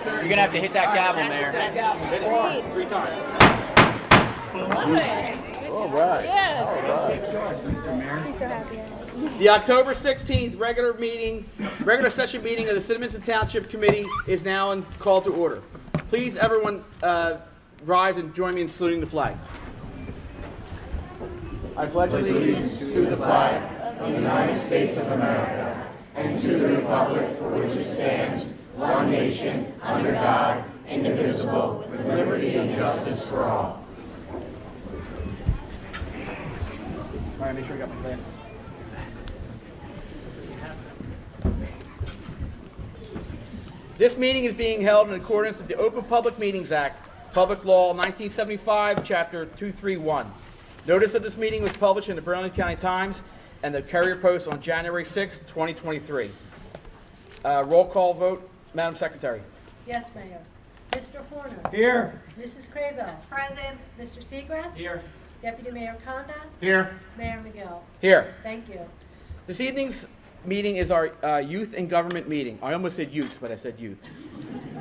You're going to have to hit that gavel, Mayor. Hit it 3 times. All right. He's so happy. The October 16th regular session meeting of the Cinnaminson Township Committee is now called to order. Please, everyone, rise and join me in saluting the flag. I pledge allegiance to the flag of the United States of America and to the republic for which it stands, one nation, under God, indivisible, with liberty and justice for all. All right, make sure you got my glasses. This meeting is being held in accordance with the Open Public Meetings Act, Public Law 1975, Chapter 231. Notice of this meeting was published in the Burlington County Times and the Courier Post on January 6, 2023. Roll call vote, Madam Secretary. Yes, Mayor. Mr. Horner. Here. Mrs. Craybill. Present. Mr. Seagrass. Here. Deputy Mayor Konda. Here. Mayor McGill. Here. Thank you. This evening's meeting is our youth and government meeting. I almost said youths, but I said youth.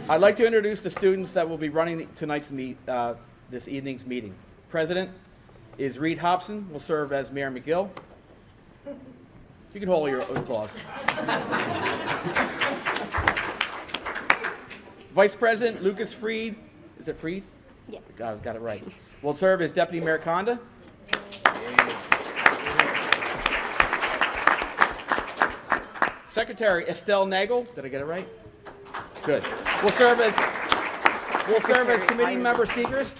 I'd like to introduce the students that will be running this evening's meeting. President is Reed Hobson, will serve as Mayor McGill. You can hold your applause. Vice President Lucas Freed, is it Freed? Yeah. Got it right. Will serve as Deputy Mayor Konda. Secretary Estelle Nagel, did I get it right? Good. Will serve as committee member Segrist.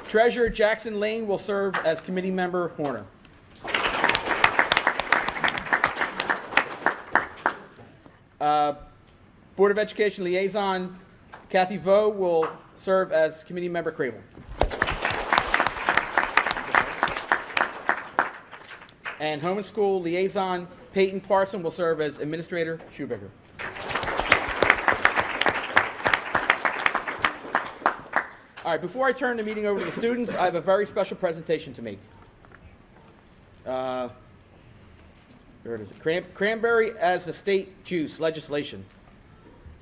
Treasurer Jackson Lane will serve as committee member Horner. Board of Education liaison Kathy Vo will serve as committee member Crable. And Home and School liaison Peyton Parson will serve as administrator Schubiger. All right, before I turn the meeting over to the students, I have a very special presentation to make. Where is it? Cranberry as a state juice legislation.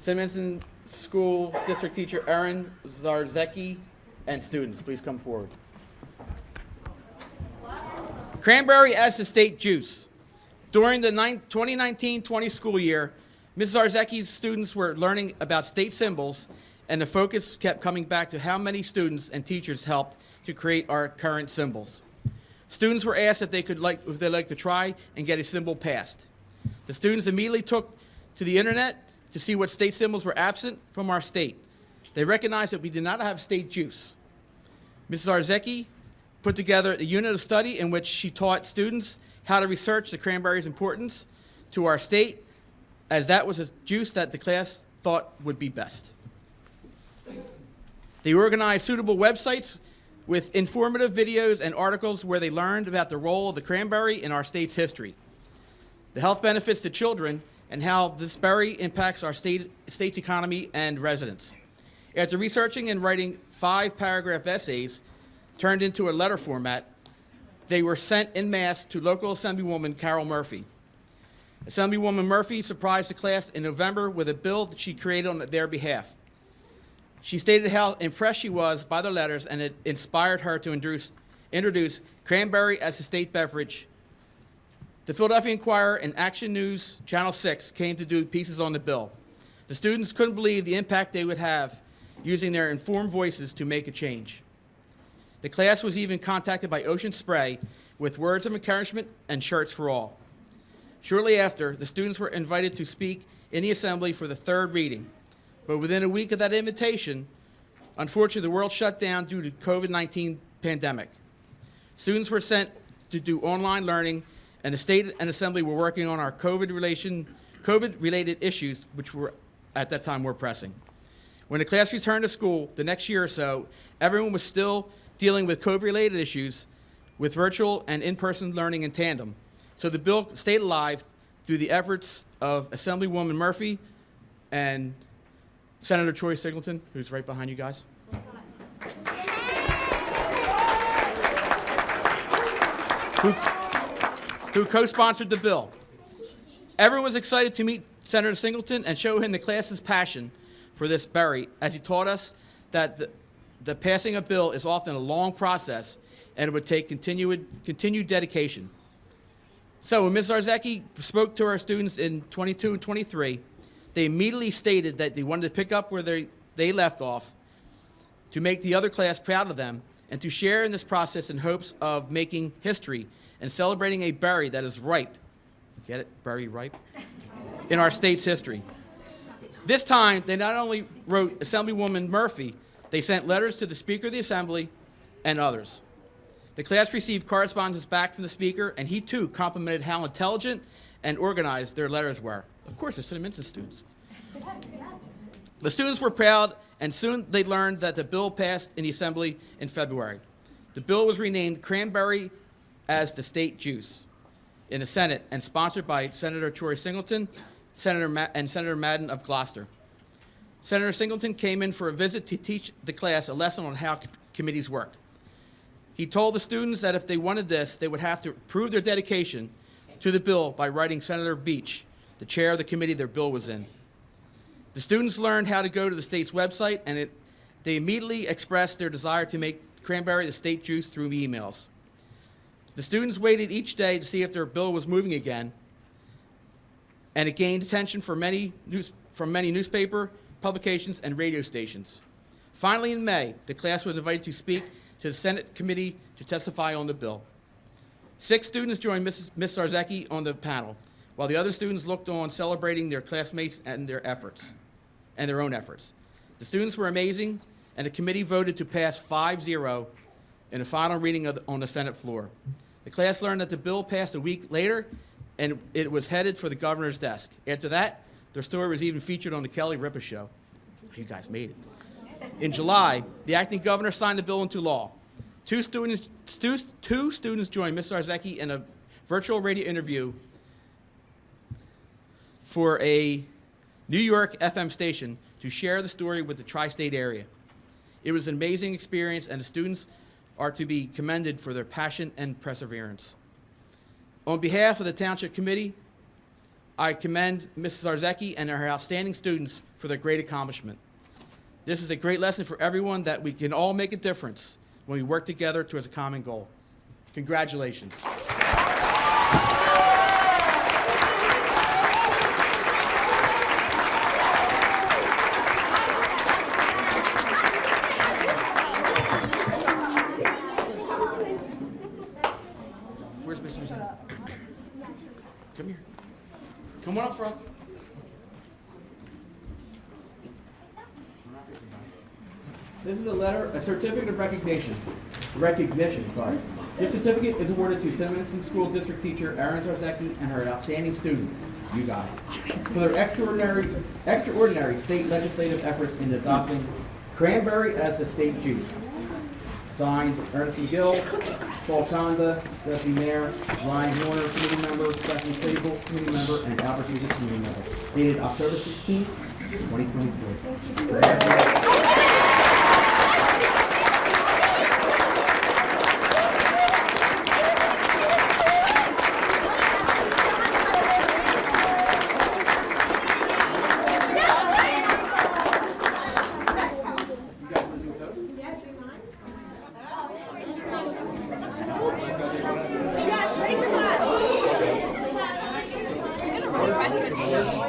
Cinnaminson School District Teacher Erin Zarzecki and students, please come forward. Cranberry as the state juice. During the 2019-20 school year, Ms. Zarzecki's students were learning about state symbols, and the focus kept coming back to how many students and teachers helped to create our current symbols. Students were asked if they'd like to try and get a symbol passed. The students immediately took to the internet to see what state symbols were absent from our state. They recognized that we did not have state juice. Mrs. Zarzecki put together a unit of study in which she taught students how to research the cranberry's importance to our state, as that was a juice that the class thought would be best. They organized suitable websites with informative videos and articles where they learned about the role of the cranberry in our state's history, the health benefits to children, and how this berry impacts our state's economy and residents. After researching and writing 5-paragraph essays turned into a letter format, they were sent en masse to local Assemblywoman Carol Murphy. Assemblywoman Murphy surprised the class in November with a bill that she created on their behalf. She stated how impressed she was by the letters, and it inspired her to introduce cranberry as a state beverage. The Philadelphia Inquirer and Action News Channel 6 came to do pieces on the bill. The students couldn't believe the impact they would have using their informed voices to make a change. The class was even contacted by Ocean Spray with words of encouragement and shirts for all. Shortly after, the students were invited to speak in the assembly for the 3rd reading. But within a week of that invitation, unfortunately, the world shut down due to COVID-19 pandemic. Students were sent to do online learning, and the state and assembly were working on our COVID-related issues, which were at that time were pressing. When the class returned to school the next year or so, everyone was still dealing with COVID-related issues with virtual and in-person learning in tandem. So the bill stayed alive through the efforts of Assemblywoman Murphy and Senator Troy Singleton, who's right behind you guys. Who co-sponsored the bill. Everyone was excited to meet Senator Singleton and show him the class's passion for this berry, as he taught us that the passing a bill is often a long process and it would take continued dedication. So when Ms. Zarzecki spoke to our students in 22 and 23, they immediately stated that they wanted to pick up where they left off, to make the other class proud of them, and to share in this process in hopes of making history and celebrating a berry that is ripe. Get it? Berry ripe? In our state's history. This time, they not only wrote Assemblywoman Murphy, they sent letters to the Speaker of the Assembly and others. The class received correspondence back from the Speaker, and he too complimented how intelligent and organized their letters were. Of course, they're Cinnaminson students. The students were proud, and soon they learned that the bill passed in the Assembly in February. The bill was renamed Cranberry as the state juice in the Senate and sponsored by Senator Troy Singleton and Senator Madden of Gloucester. Senator Singleton came in for a visit to teach the class a lesson on how committees work. He told the students that if they wanted this, they would have to prove their dedication to the bill by writing Senator Beach, the chair of the committee their bill was in. The students learned how to go to the state's website, and they immediately expressed their desire to make Cranberry the state juice through emails. The students waited each day to see if their bill was moving again, and it gained attention from many newspaper publications and radio stations. Finally, in May, the class was invited to speak to the Senate committee to testify on the bill. 6 students joined Ms. Zarzecki on the panel, while the other students looked on, celebrating their classmates and their own efforts. The students were amazing, and the committee voted to pass 5-0 in the final reading on the Senate floor. The class learned that the bill passed a week later, and it was headed for the governor's desk. After that, their story was even featured on the Kelly Ripa Show. You guys made it. In July, the acting governor signed the bill into law. Two students joined Ms. Zarzecki in a virtual radio interview for a New York FM station to share the story with the tri-state area. It was an amazing experience, and the students are to be commended for their passion and perseverance. On behalf of the Township Committee, I commend Mrs. Zarzecki and her outstanding students for their great accomplishment. This is a great lesson for everyone that we can all make a difference when we work together towards a common goal. Congratulations. Where's Mr. Zarzecki? Come here. Come on up front. This is a certificate of recognition. This certificate is awarded to Cinnaminson School District teacher Erin Zarzecki and her outstanding students, you guys, for their extraordinary state legislative efforts in adopting Cranberry as the state juice. Signed, Ernest McGill, Paul Conda, Deputy Mayor, Ryan Horner, committee member, Stephanie Sable, committee member, and Albert Hughes, committee member. Dated October 16, 2024.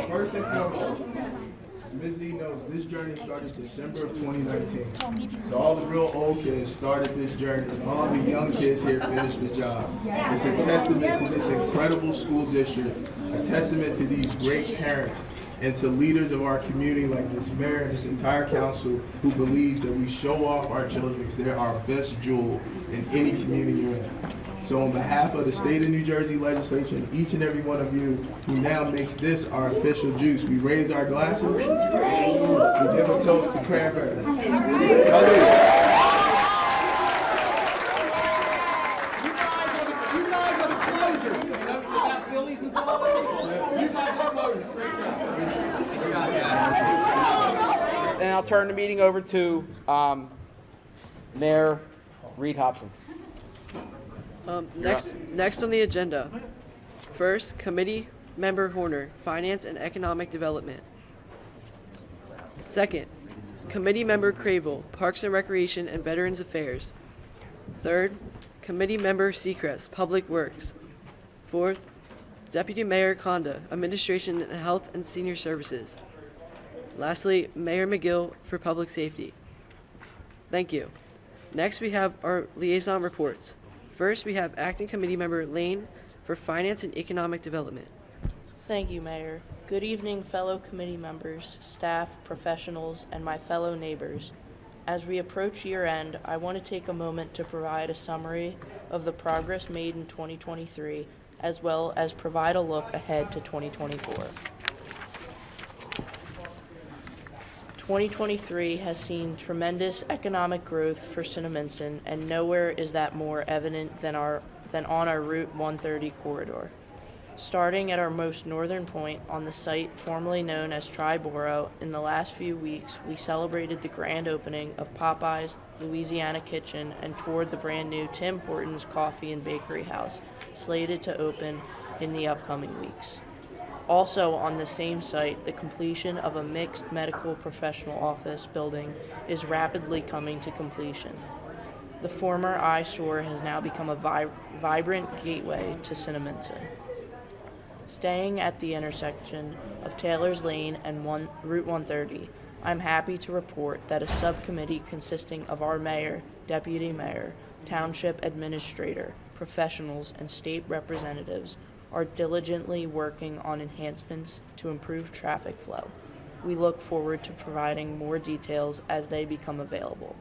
First and foremost, as Ms. Z knows, this journey started December of 2019. So all the real old kids started this journey. All the young kids here finished the job. It's a testament to this incredible school district, a testament to these great parents, and to leaders of our community like this mayor and this entire council who believes that we show off our children because they're our best jewel in any community you're in. So on behalf of the state of New Jersey legislature and each and every one of you who now makes this our official juice, we raise our glasses, we give a toast to Cranberry. And I'll turn the meeting over to Mayor Reed Hobson. Next on the agenda, first committee Member Horner, Finance and Economic Development. Second, Committee Member Cravel, Parks and Recreation and Veterans Affairs. Third, Committee Member Seacrest, Public Works. Fourth, Deputy Mayor Conda, Administration and Health and Senior Services. Lastly, Mayor McGill for Public Safety. Thank you. Next, we have our liaison reports. First, we have Acting Committee Member Lane for Finance and Economic Development. Thank you, Mayor. Good evening, fellow committee members, staff, professionals, and my fellow neighbors. As we approach year end, I want to take a moment to provide a summary of the progress made in 2023, as well as provide a look ahead to 2024. 2023 has seen tremendous economic growth for Cinnaminson, and nowhere is that more evident than on our Route 130 corridor. Starting at our most northern point on the site formerly known as Triborough, in the last few weeks we celebrated the grand opening of Popeye's Louisiana Kitchen and toured the brand new Tim Hortons Coffee and Bakery House, slated to open in the upcoming weeks. Also on the same site, the completion of a mixed medical professional office building is rapidly coming to completion. The former eyesore has now become a vibrant gateway to Cinnaminson. Staying at the intersection of Taylor's Lane and Route 130, I'm happy to report that a subcommittee consisting of our mayor, deputy mayor, township administrator, professionals, and state representatives are diligently working on enhancements to improve traffic flow. We look forward to providing more details as they become available.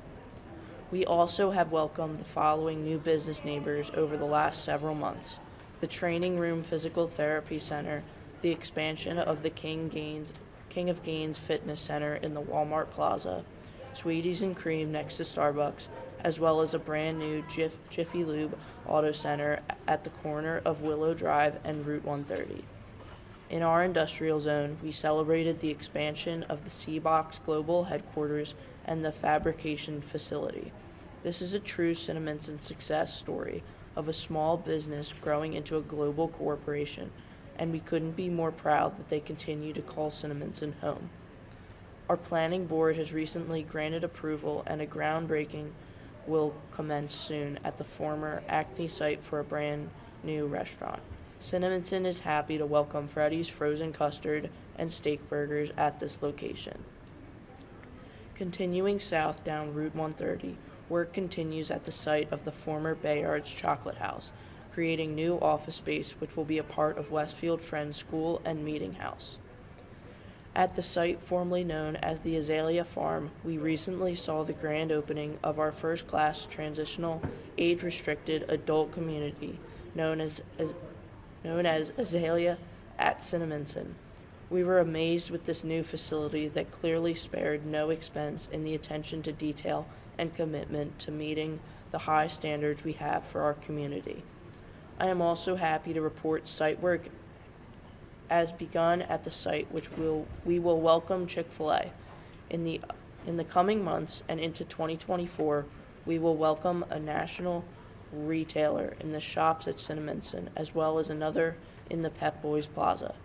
We also have welcomed the following new business neighbors over the last several months: the Training Room Physical Therapy Center, the expansion of the King of Gaines Fitness Center in the Walmart Plaza, Sweeties and Cream next to Starbucks, as well as a brand new Jiffy Lube Auto Center at the corner of Willow Drive and Route 130. In our industrial zone, we celebrated the expansion of the C-Box Global Headquarters and the fabrication facility. This is a true Cinnaminson success story of a small business growing into a global corporation, and we couldn't be more proud that they continue to call Cinnaminson home. Our planning board has recently granted approval, and a groundbreaking will commence soon at the former Acme site for a brand new restaurant. Cinnaminson is happy to welcome Freddy's Frozen Custard and Steak Burgers at this location. Continuing south down Route 130, work continues at the site of the former Bayard's Chocolate House, creating new office space which will be a part of Westfield Friends School and Meeting House. At the site formerly known as the Azalea Farm, we recently saw the grand opening of our first-class transitional age-restricted adult community known as Azalea at Cinnaminson. We were amazed with this new facility that clearly spared no expense in the attention to detail and commitment to meeting the high standards we have for our community. I am also happy to report site work has begun at the site, which we will welcome Chick-fil-A. In the coming months and into 2024, we will welcome a national retailer in the shops at Cinnaminson, as well as another in the Pep Boys Plaza.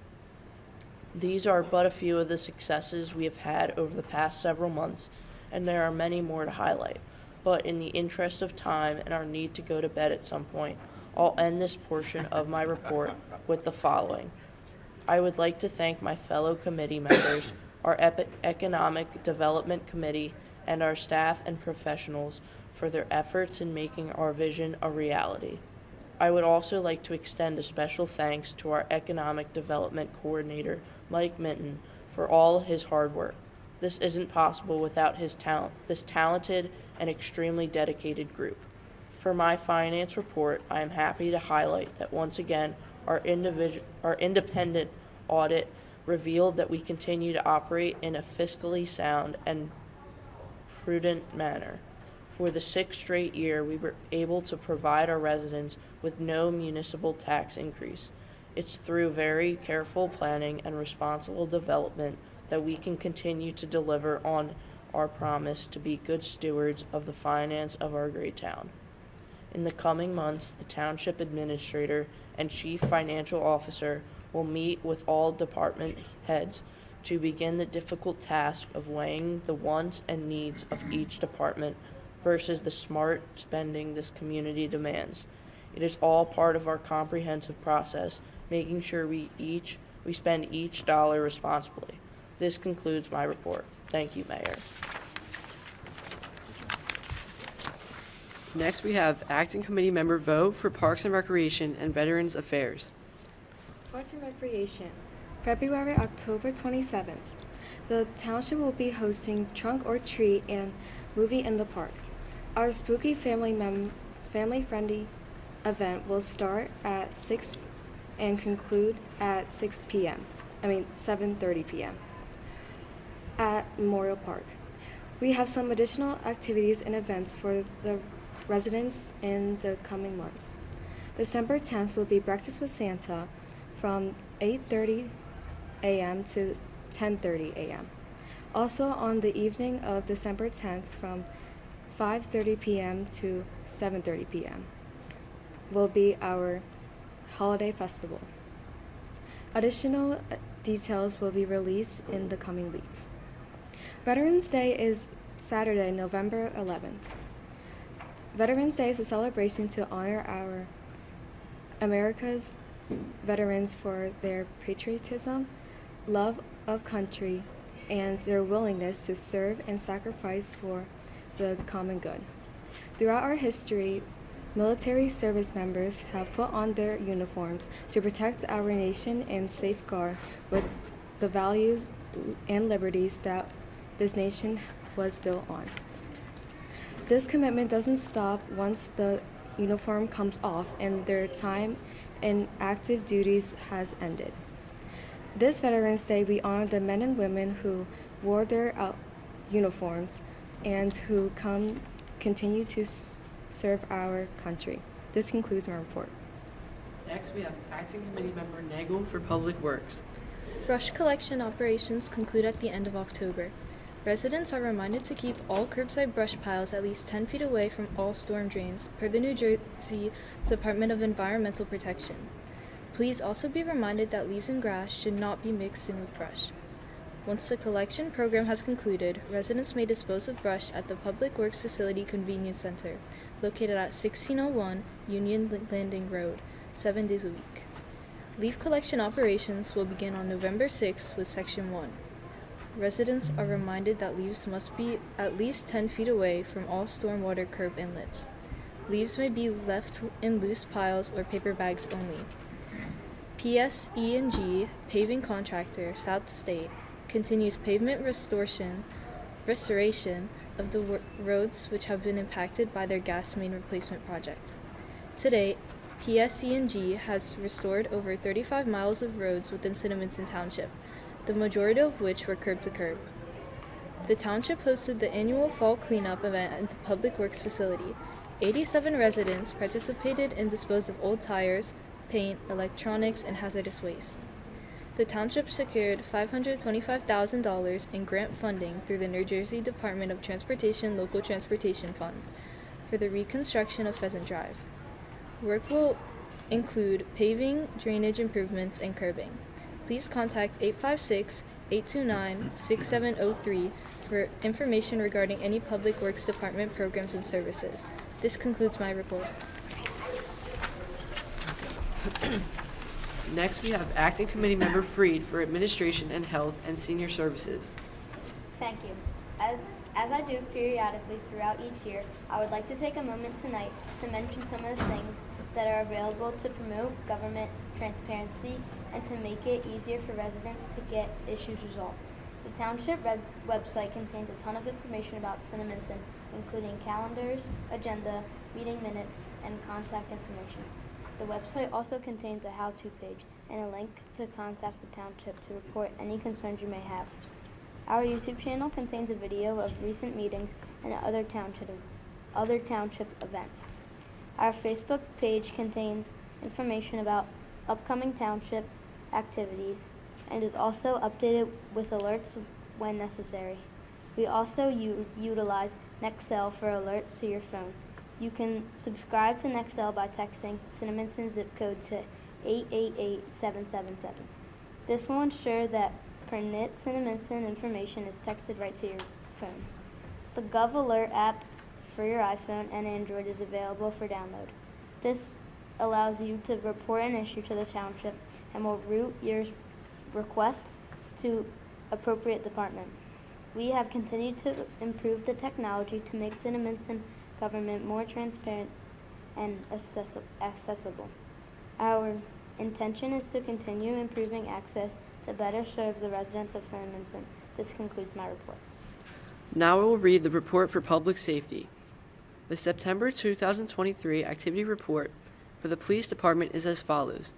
These are but a few of the successes we have had over the past several months, and there are many more to highlight. But in the interest of time and our need to go to bed at some point, I'll end this portion of my report with the following. I would like to thank my fellow committee members, our Economic Development Committee, and our staff and professionals for their efforts in making our vision a reality. I would also like to extend a special thanks to our Economic Development Coordinator, Mike Minton, for all his hard work. This isn't possible without this talented and extremely dedicated group. For my finance report, I am happy to highlight that once again, our independent audit revealed that we continue to operate in a fiscally sound and prudent manner. For the 6th straight year, we were able to provide our residents with no municipal tax increase. It's through very careful planning and responsible development that we can continue to deliver on our promise to be good stewards of the finance of our great town. In the coming months, the Township Administrator and Chief Financial Officer will meet with all department heads to begin the difficult task of weighing the wants and needs of each department versus the smart spending this community demands. It is all part of our comprehensive process, making sure we spend each dollar responsibly. This concludes my report. Thank you, Mayor. Next, we have Acting Committee Member Vo for Parks and Recreation and Veterans Affairs. Parks and Recreation, October 27th. The township will be hosting Trunk or Treat and Movie in the Park. Our spooky family-friendly event will start at 6 and conclude at 7:30 p.m. at Memorial Park. We have some additional activities and events for the residents in the coming months. December 10th will be Breakfast with Santa from 8:30 a.m. to 10:30 a.m. Also on the evening of December 10th from 5:30 p.m. to 7:30 p.m. will be our holiday festival. Additional details will be released in the coming weeks. Veterans Day is Saturday, November 11th. Veterans Day is a celebration to honor our America's veterans for their patriotism, love of country, and their willingness to serve and sacrifice for the common good. Throughout our history, military service members have put on their uniforms to protect our nation and safeguard with the values and liberties that this nation was built on. This commitment doesn't stop once the uniform comes off and their time in active duties has ended. This Veterans Day, we honor the men and women who wore their uniforms and who continue to serve our country. This concludes my report. Next, we have Acting Committee Member Nagel for Public Works. Brush collection operations conclude at the end of October. Residents are reminded to keep all curbside brush piles at least 10 feet away from all storm drains, per the New Jersey Department of Environmental Protection. Please also be reminded that leaves and grass should not be mixed in with brush. Once the collection program has concluded, residents may dispose of brush at the Public Works Facility Convenience Center, located at 1601 Union Landing Road, 7 days a week. Leaf collection operations will begin on November 6th with Section 1. Residents are reminded that leaves must be at least 10 feet away from all stormwater curb inlets. Leaves may be left in loose piles or paper bags only. PSE&G paving contractor South State continues pavement restoration of the roads which have been impacted by their gas main replacement project. To date, PSE&G has restored over 35 miles of roads within Cinnaminson Township, the majority of which were curb to curb. The township hosted the annual fall cleanup event at the Public Works facility. 87 residents participated and disposed of old tires, paint, electronics, and hazardous waste. The township secured $525,000 in grant funding through the New Jersey Department of Transportation Local Transportation Fund for the reconstruction of Pheasant Drive. Work will include paving, drainage improvements, and curbing. Please contact 856-829-6703 for information regarding any Public Works Department programs and services. This concludes my report. Next, we have Acting Committee Member Freed for Administration and Health and Senior Services. Thank you. As I do periodically throughout each year, I would like to take a moment tonight to mention some of the things that are available to promote government transparency and to make it easier for residents to get issues resolved. The township website contains a ton of information about Cinnaminson, including calendars, agenda, meeting minutes, and contact information. The website also contains a how-to page and a link to contact the township to report any concerns you may have. Our YouTube channel contains a video of recent meetings and other township events. Our Facebook page contains information about upcoming township activities and is also updated with alerts when necessary. We also utilize Nextel for alerts to your phone. You can subscribe to Nextel by texting Cinnaminson zip code to 888-777. This will ensure that pertinent Cinnaminson information is texted right to your phone. The Gov Alert app for your iPhone and Android is available for download. This allows you to report an issue to the township and will route your request to appropriate department. We have continued to improve the technology to make Cinnaminson government more transparent and accessible. Our intention is to continue improving access to better serve the residents of Cinnaminson. This concludes my report. Now I will read the report for public safety. The September 2023 activity report for the police department is as follows.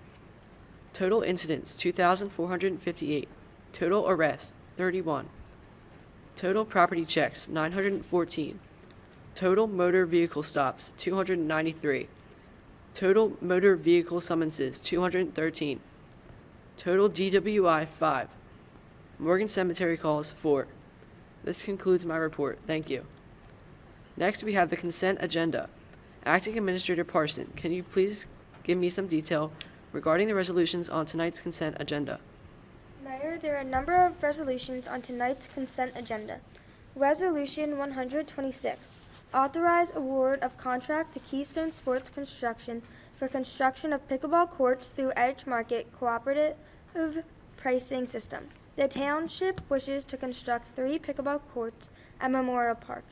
Total incidents, 2,458. Total arrests, 31. Total property checks, 914. Total motor vehicle stops, 293. Total motor vehicle summonses, 213. Total DWI, 5. Morgan Cemetery calls, 4. This concludes my report. Thank you. Next, we have the consent agenda. Acting Administrator Parson, can you please give me some detail regarding the resolutions on tonight's consent agenda? Mayor, there are a number of resolutions on tonight's consent agenda. Resolution 126, authorize award of contract to Keystone Sports Construction for construction of pickleball courts through Edge Market Cooperative Pricing System. The township wishes to construct 3 pickleball courts at Memorial Park.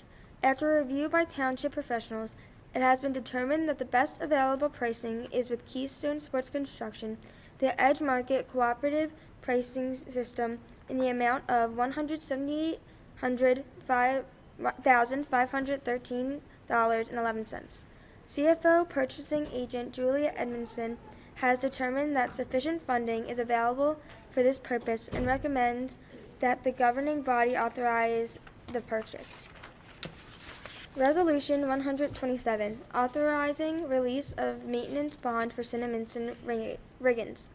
After review by township professionals, it has been determined that the best available pricing is with Keystone Sports Construction, the Edge Market Cooperative Pricing System, in the amount of $178,513.11. CFO Purchasing Agent Julia Edmondson has determined that sufficient funding is available for this purpose and recommends that the governing body authorize the purchase. Resolution 127, authorizing release of maintenance bond for Cinnaminson Riggins.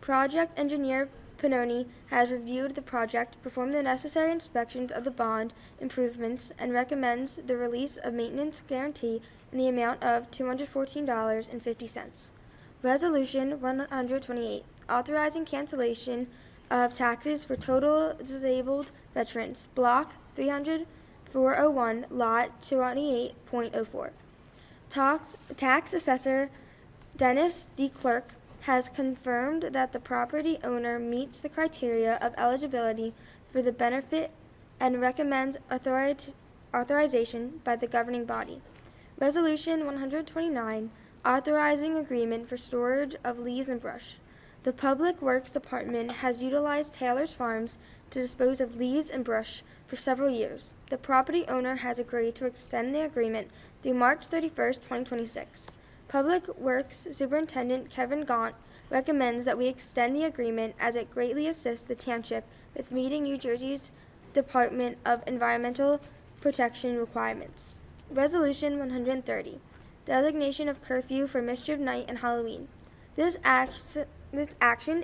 Project engineer Pannoni has reviewed the project, performed the necessary inspections of the bond improvements, and recommends the release of maintenance guarantee in the amount of $214.50. Resolution 128, authorizing cancellation of taxes for total disabled veterans, Block 300-401, Lot 28.04. Tax assessor Dennis D. Clerk has confirmed that the property owner meets the criteria of eligibility for the benefit and recommends authorization by the governing body. Resolution 129, authorizing agreement for storage of leaves and brush. The Public Works Department has utilized Taylor's Farms to dispose of leaves and brush for several years. The property owner has agreed to extend the agreement through March 31st, 2026. Public Works Superintendent Kevin Gaunt recommends that we extend the agreement as it greatly assists the township with meeting New Jersey's Department of Environmental Protection requirements. Resolution 130, designation of curfew for Mischief Night and Halloween. This action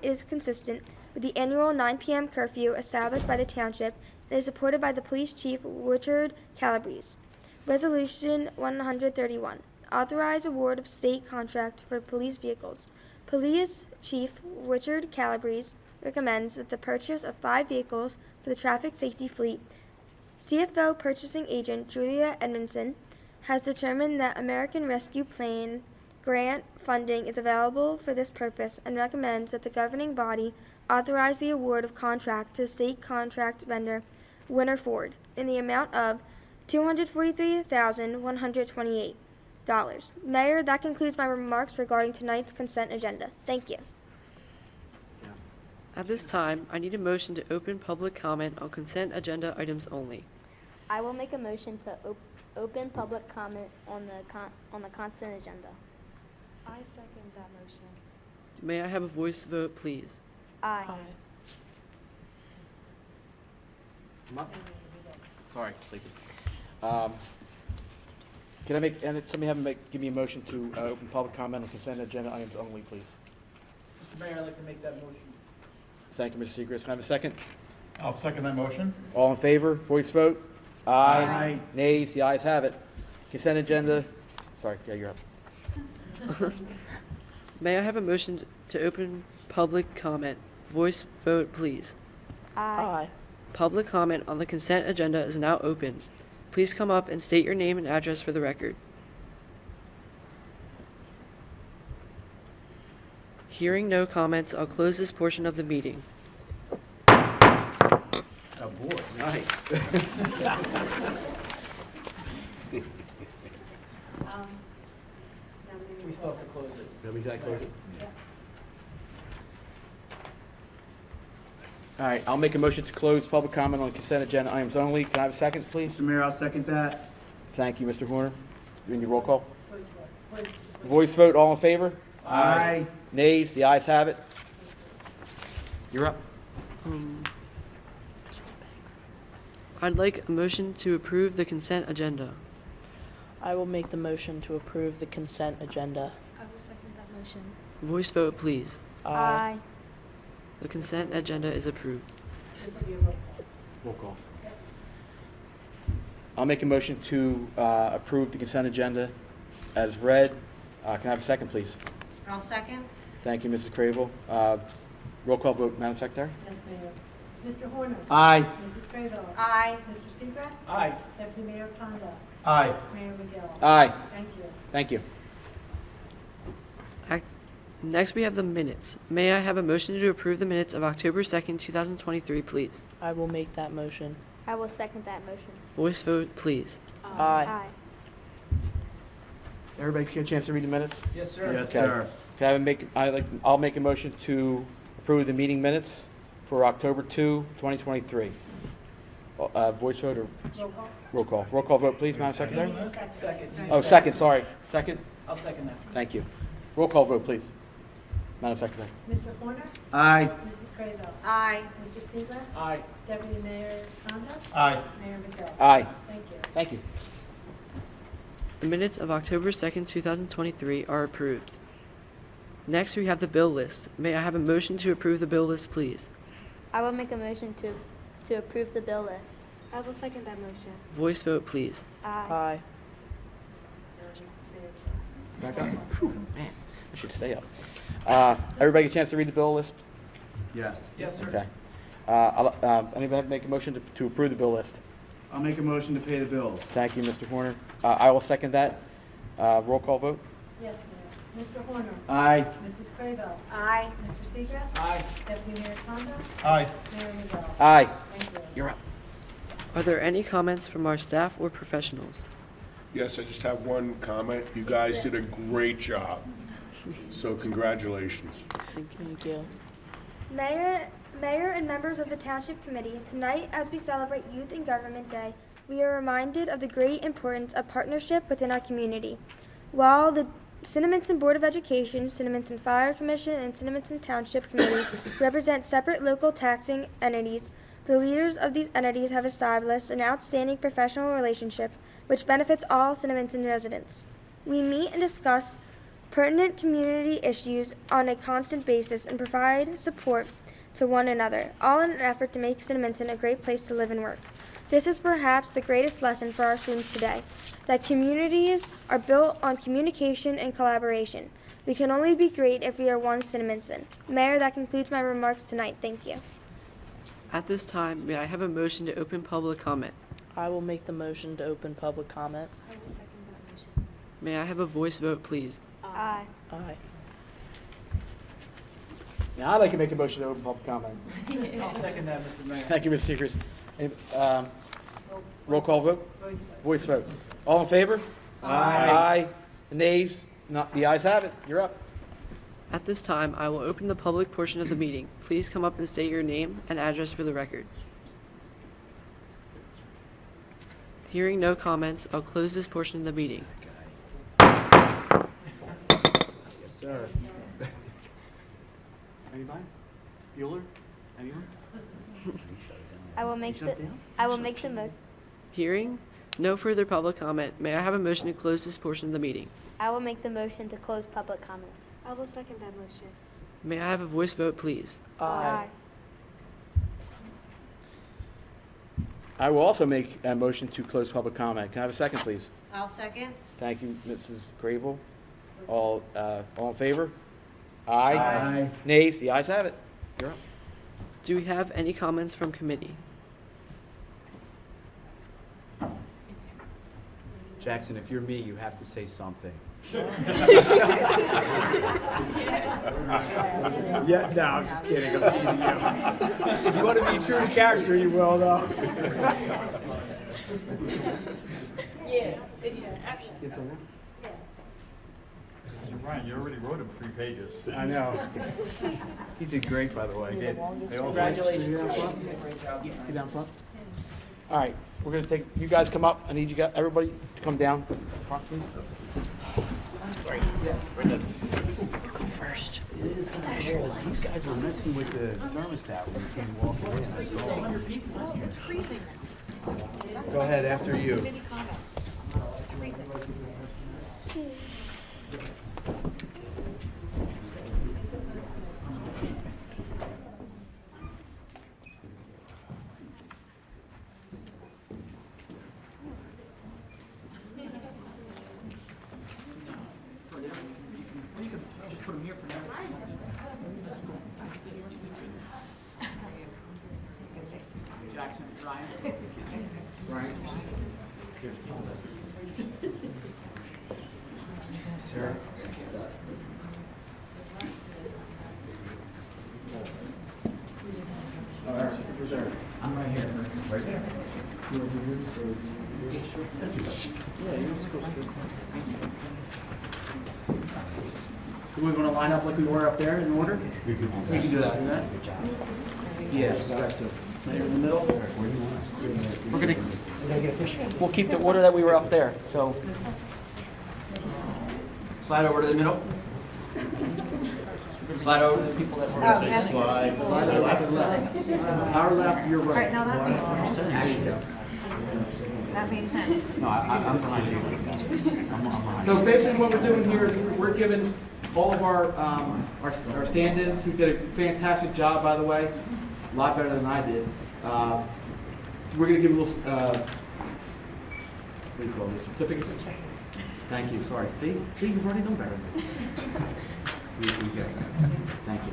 is consistent with the annual 9 p.m. curfew established by the township and is supported by the Police Chief Richard Calabrese. Resolution 131, authorize award of state contract for police vehicles. Police Chief Richard Calabrese recommends that the purchase of 5 vehicles for the traffic safety fleet. CFO Purchasing Agent Julia Edmondson has determined that American Rescue Plan grant funding is available for this purpose and recommends that the governing body authorize the award of contract to state contract vendor Winter Ford in the amount of $243,128. Mayor, that concludes my remarks regarding tonight's consent agenda. Thank you. At this time, I need a motion to open public comment on consent agenda items only. I will make a motion to open public comment on the consent agenda. I second that motion. May I have a voice vote, please? Aye. Sorry, sleepy. Can I make, and somebody give me a motion to open public comment on consent agenda items only, please? Mr. Mayor, I'd like to make that motion. Thank you, Mr. Seacrest. Can I have a second? I'll second that motion. All in favor, voice vote? Aye. Nays, the ayes have it. Consent agenda, sorry, yeah, you're up. May I have a motion to open public comment. Voice vote, please. Aye. Public comment on the consent agenda is now open. Please come up and state your name and address for the record. Hearing no comments, I'll close this portion of the meeting. Oh, boy. Nice. We still have to close it. We gotta close it. All right, I'll make a motion to close public comment on consent agenda items only. Can I have a second, please? Mr. Mayor, I'll second that. Thank you, Mr. Horner. Doing your roll call? Voice vote, all in favor? Aye. Nays? The ayes have it. You're up. I'd like a motion to approve the consent agenda. I will make the motion to approve the consent agenda. I will second that motion. Voice vote, please. Aye. The consent agenda is approved. This will be a roll call. Roll call. I'll make a motion to approve the consent agenda as read. Can I have a second, please? I'll second. Thank you, Mrs. Cravel. Roll call vote, Madam Secretary? Yes, Mayor. Mr. Horner. Aye. Mrs. Craybill. Aye. Mr. Seagrass. Aye. Deputy Mayor Kondo. Aye. Mayor McGill. Aye. Thank you. Thank you. Next, we have the minutes. May I have a motion to approve the minutes of October 2nd, 2023, please? I will make that motion. I will second that motion. Voice vote, please. Aye. Everybody get a chance to read the minutes? Yes, sir. Yes, Okay. sir. I'll make a motion to approve the meeting minutes for October 2, 2023. Voice vote or Roll call. roll call? Roll call vote, please, Madam Secretary? Second. Oh, second, sorry. Second? I'll second that. Thank you. Roll call vote, please. Madam Secretary? Mr. Horner. Aye. Mrs. Craybill. Aye. Mr. Seagrass. Aye. Deputy Mayor Kondo. Aye. Mayor McGill. Aye. Thank you. Thank you. The minutes of October 2nd, 2023 are approved. Next, we have the bill list. May I have a motion to approve the bill list, please? I will make a motion to approve the bill list. I will second that motion. Voice vote, please. Aye. Aye. Back up? Whew, man, I should stay up. Everybody get a chance to read the bill list? Yes. Yes, sir. Okay. Anybody make a motion to approve the bill list? I'll make a motion to pay the bills. Thank you, Mr. Horner. I will second that. Roll call vote? Yes, Mayor. Mr. Horner. Aye. Mrs. Craybill. Aye. Mr. Seagrass. Aye. Deputy Mayor Kondo. Aye. Mayor McGill. Aye. Thank you. You're up. Are there any comments from our staff or professionals? Yes, I just have one comment. You guys did a great job. So congratulations. Thank you. Mayor and members of the Township Committee, tonight as we celebrate Youth and Government Day, we are reminded of the great importance of partnership within our community. While the Cinnaminson Board of Education, Cinnaminson Fire Commission, and Cinnaminson Township Committee represent separate local taxing entities, the leaders of these entities have established an outstanding professional relationship which benefits all Cinnaminson residents. We meet and discuss pertinent community issues on a constant basis and provide support to one another, all in an effort to make Cinnaminson a great place to live and work. This is perhaps the greatest lesson for our students today, that communities are built on communication and collaboration. We can only be great if we are one Cinnaminson. Mayor, that concludes my remarks tonight. Thank you. At this time, may I have a motion to open public comment? I will make the motion to open public comment. I will second that motion. May I have a voice vote, please? Aye. Aye. Now, I'd like to make a motion to open public comment. I'll second that, Mr. Mayor. Thank you, Mr. Seacrest. Roll call vote? Voice vote. Voice vote. All in favor? Aye. Nays? Not, the ayes have it. You're up. At this time, I will open the public portion of the meeting. Please come up and state your name and address for the record. Hearing no comments, I'll close this portion of the meeting. Yes, sir. Anybody? Bueller? Anyone? I will make the motion. Hearing no further public comment, may I have a motion to close this portion of the meeting? I will make the motion to close public comment. I will second that motion. May I have a voice vote, please? Aye. I will also make a motion to close public comment. Can I have a second, please? I'll second. Thank you, Mrs. Gravel. All in favor? Aye. Nays? The ayes have it. You're up. Do we have any comments from committee? Jackson, if you're me, you have to say something. Yeah, no, I'm just kidding. I'm teasing you. If you want to be true to character, you will, though. Ryan, you already wrote him 3 pages. I know. He did great, by the way. They all did. Congratulations. Get down front. All right, we're going to take, you guys come up. I need you guys, everybody to come down front, please. Go first. These guys were messing with the thermostat when you came walking in. I saw. It's freezing. Go ahead, after you. Committee comment. It's freezing. Sarah? I'm right here. Right there. Do we want to line up like we were up there in order? We can do that. Yeah, you guys do. There in the middle. We're gonna, we'll keep the order that we were up there, so. Slide over to the middle. Slide over to the people that were. Slide. Slide to the left. Our left, your All right, right. now that makes sense. That made sense. No, I'm behind you. I'm behind you. So basically what we're doing here is we're giving all of our stand-ins, who did a fantastic job, by the way, a lot better than I did. We're going to give a little, what do you call this, certificates? Thank you, sorry. See, you've already done better than me. We get that. Thank you.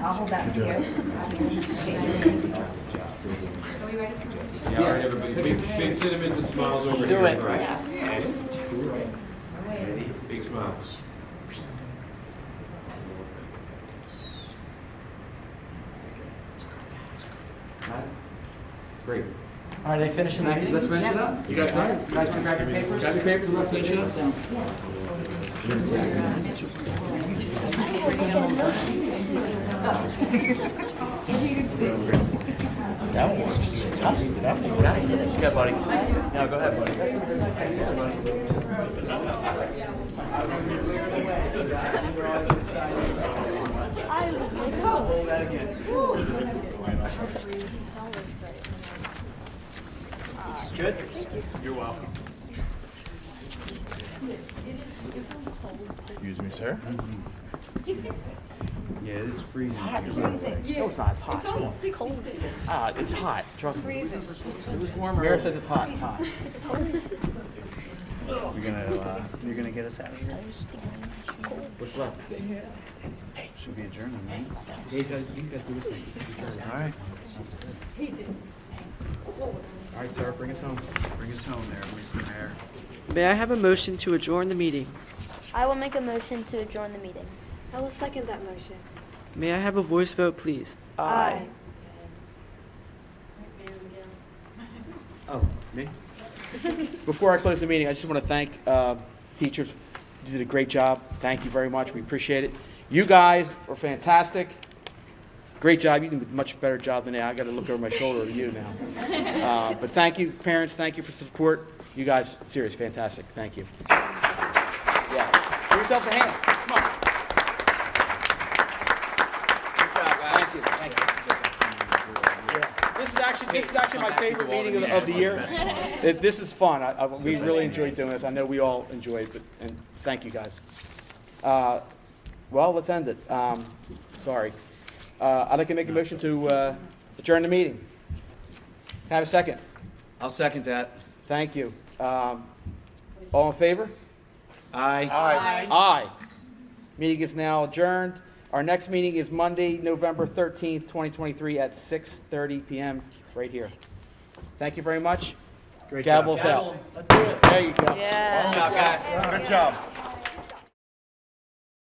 I'll hold that for you. Yeah, all right, everybody. Big Cinnaminson smiles over Do here. it. Ready? Big smiles. Great. All right, they finishing the meeting? Let's finish it up. You guys done? You guys can grab your papers? Grab your papers, let's finish it up. That one was, that one got it. Yeah, buddy. Now, go ahead, buddy. Hold that against Good? You're welcome. Excuse me, sir. Yeah, it is freezing. Freezing. No, it's not, it's hot. It's on 66. It's hot, trust me. Freezing. It was warmer. Mayor says it's hot, it's hot. You're gonna get us out of here? What's left? Should be adjourned, right? You guys do this thing. All right. Sounds good. He did. All right, sir, bring us home. Bring us home there, Mr. Mayor. May I have a motion to adjourn the meeting? I will make a motion to adjourn the meeting. I will second that motion. May I have a voice vote, please? Aye. Oh, me? Before I close the meeting, I just want to thank teachers. You did a great job. Thank you very much. We appreciate it. You guys were fantastic. Great job. You did a much better job than I. I got to look over my shoulder at you now. But thank you, parents. Thank you for the support. You guys, serious, fantastic. Thank you. Yeah. Give yourself a hand. Come on. Good job, guys. Thank you. Yeah. This is actually my favorite meeting of the year. This is fun. We really enjoyed doing this. I know we all enjoyed it, and thank you guys. Well, let's end it. Sorry. I'd like to make a motion to adjourn the meeting. Can I have a second? I'll second that. Thank you. All in favor? Aye. Aye. Aye. Meeting is now adjourned. Our next meeting is Monday, November 13th, 2023 at 6:30 p.m. right here. Thank you very much. Great Gavel's job. out. Let's do it. There you go. Yeah. Good job, guys. Good job.